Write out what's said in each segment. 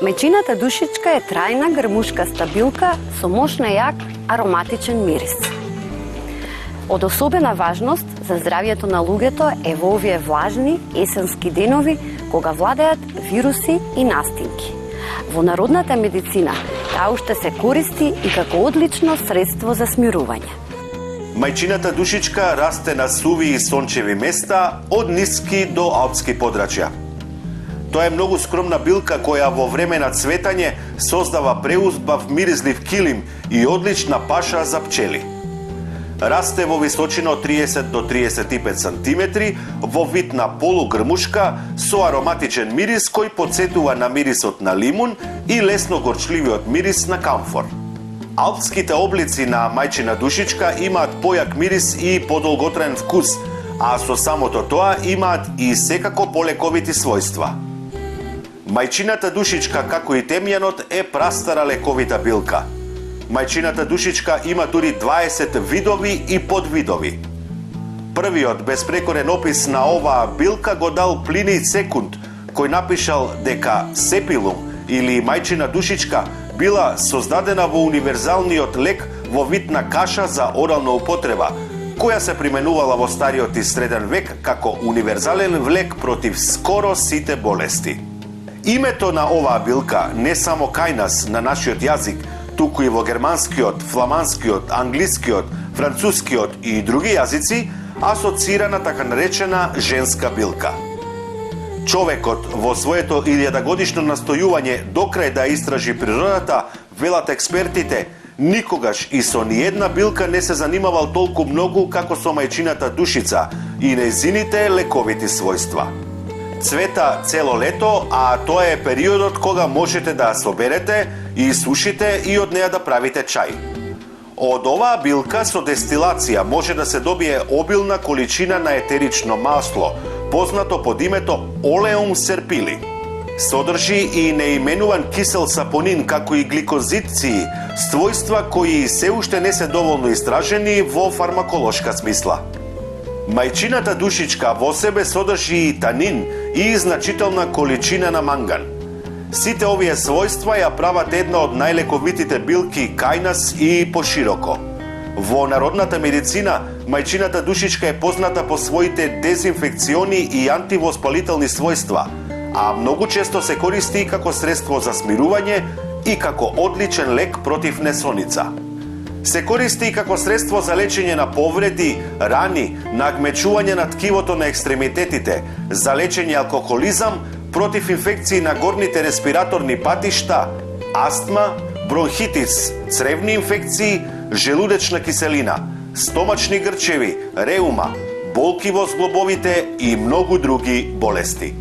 Мајчината душичка е трајна грмушкаста билка со мощна јак ароматичен мирис. Од особена важност за здравјето на луѓето е во овие влажни есенски денови кога владеат вируси и настинки. Во народната медицина таа уште се користи и како одлично средство за смирување. Мајчината душичка расте на суви и сончеви места од ниски до алпски подрачја. Тоа е многу скромна билка која во време на цветање создава преузбав миризлив килим и одлична паша за пчели. Расте во височина од 30 до 35 сантиметри, во вид на полугрмушка со ароматичен мирис кој потсетува на мирисот на лимун и лесно горчливиот мирис на камфор. Алпските облици на мајчина душичка имаат појак мирис и подолготраен вкус, а со самото тоа имаат и секако полековити својства. Мајчината душичка, како и темјанот, е прастара лековита билка. Мајчината душичка има дури 20 видови и подвидови. Првиот безпрекорен опис на оваа билка го дал Плиний Секунд, кој напишал дека сепилум или мајчина душичка била создадена во универзалниот лек во вид на каша за орална употреба, која се применувала во стариот и среден век како универзален лек против скоро сите болести. Името на оваа билка не само кај нас на нашиот јазик, туку и во германскиот, фламанскиот, англискиот, францускиот и други јазици, асоцира на така наречена женска билка. Човекот во своето 1000-годишно настојување докрај да истражи природата, велат експертите, никогаш и со ниедна билка не се занимавал толку многу како со мајчината душица и нејзините лековити својства. Цвета цело лето, а тоа е периодот кога можете да соберете и сушите и од неа да правите чај. Од оваа билка со дестилација може да се добие обилна количина на етерично масло, познато под името олеум серпили. Содржи и неименуван кисел сапонин, како и гликозидци, својства кои се уште не се доволно истражени во фармаколошка смисла. Мајчината душичка во себе содржи и танин и значителна количина на манган. Сите овие својства ја прават една од најлековитите билки кај нас и пошироко. Во народната медицина, мајчината душичка е позната по своите дезинфекциони и антивоспалителни својства, а многу често се користи и како средство за смирување и како одличен лек против несоница. Се користи и како средство за лечење на повреди, рани, нагмечување на ткивото на екстремитетите, за лечење алкохолизам, против инфекции на горните респираторни патишта, астма, бронхитис, цревни инфекции, желудечна киселина, стомачни грчеви, реума, болки во зглобовите и многу други болести.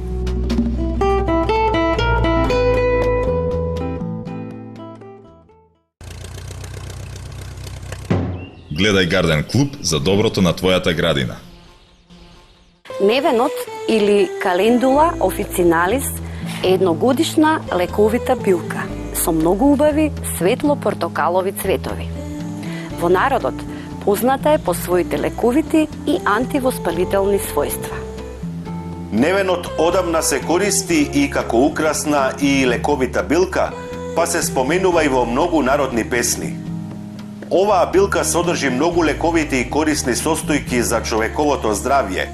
Гледај Гарден Клуб за доброто на твојата градина. Невенот или Календула официналис е едногодишна лековита билка со многу убави светло-портокалови цветови. Во народот позната е по своите лековити и антивоспалителни својства. Невенот одамна се користи и како украсна и лековита билка, па се споменува и во многу народни песни. Оваа билка содржи многу лековити и корисни состојки за човековото здравје,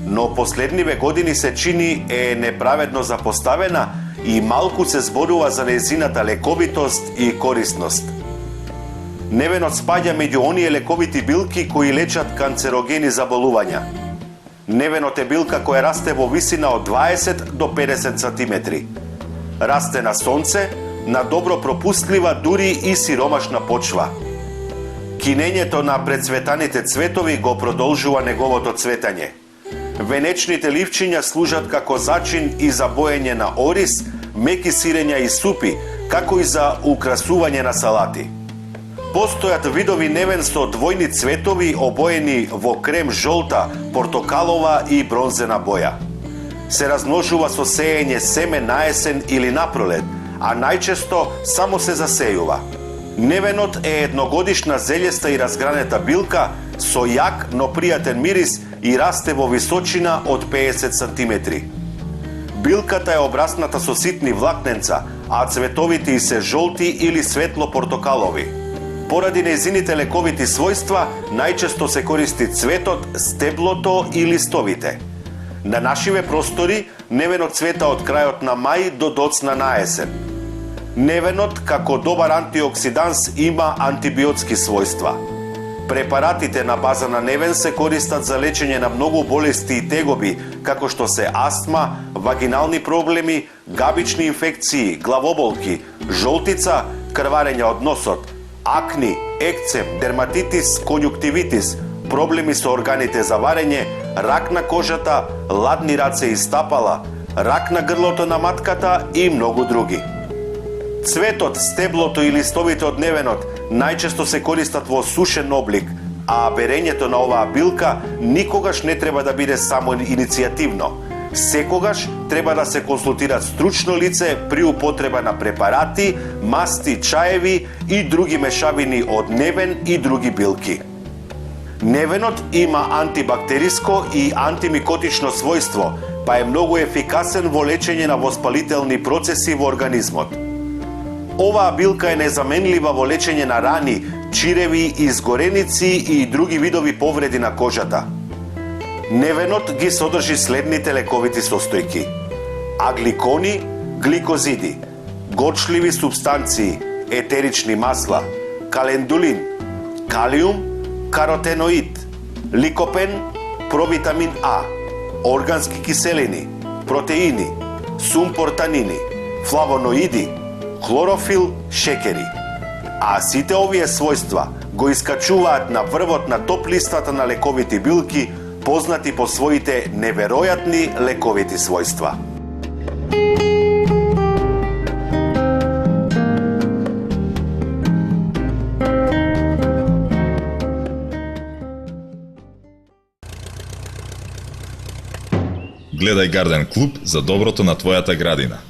но последниве години се чини е неправедно запоставена и малку се зборува за нејзината лековитост и корисност. Невенот спаѓа меѓу оние лековити билки кои лечат канцерогени заболувања. Невенот е билка која расте во висина од 20 до 50 сантиметри. Расте на сонце, на добро пропустлива дури и сиромашна почва. Кинењето на прецветаните цветови го продолжува неговото цветање. Венечните ливчиња служат како зачин и за боење на ориз, меки сирења и супи, како и за украсување на салати. Постојат видови невен со двојни цветови обоени во крем жолта, портокалова и бронзена боја. Се размножува со сеење семе на есен или на пролет, а најчесто само се засејува. Невенот е едногодишна зелјеста и разгранета билка со јак, но пријатен мирис и расте во височина од 50 сантиметри. Билката е обрасната со ситни влакненца, а цветовите и се жолти или светло-портокалови. Поради нејзините лековити својства, најчесто се користи цветот, стеблото и листовите. На нашиве простори, невенот цвета од крајот на мај до доцна на есен. Невенот, како добар антиоксиданс, има антибиотски својства. Препаратите на база на невен се користат за лечење на многу болести и тегоби, како што се астма, вагинални проблеми, габични инфекции, главоболки, жолтица, крварење од носот, акни, екцем, дерматитис, конјуктивитис, проблеми со органите за варење, рак на кожата, ладни раце и стапала, рак на грлото на матката и многу други. Цветот, стеблото и листовите од невенот најчесто се користат во сушен облик, а берењето на оваа билка никогаш не треба да биде само иницијативно. Секогаш треба да се консултира стручно лице при употреба на препарати, масти, чаеви и други мешавини од невен и други билки. Невенот има антибактериско и антимикотично својство, па е многу ефикасен во лечење на воспалителни процеси во организмот. Оваа билка е незаменлива во лечење на рани, чиреви, изгореници и други видови повреди на кожата. Невенот ги содржи следните лековити состојки: агликони, гликозиди, горчливи супстанции, етерични масла, календулин, калиум, каротеноид, ликопен, провитамин А, органски киселини, протеини, сумпортанини, флавоноиди, хлорофил, шекери. А сите овие својства го искачуваат на врвот на топ листата на лековити билки, познати по своите неверојатни лековити својства. Гледај Гарден клуб за доброто на твојата градина.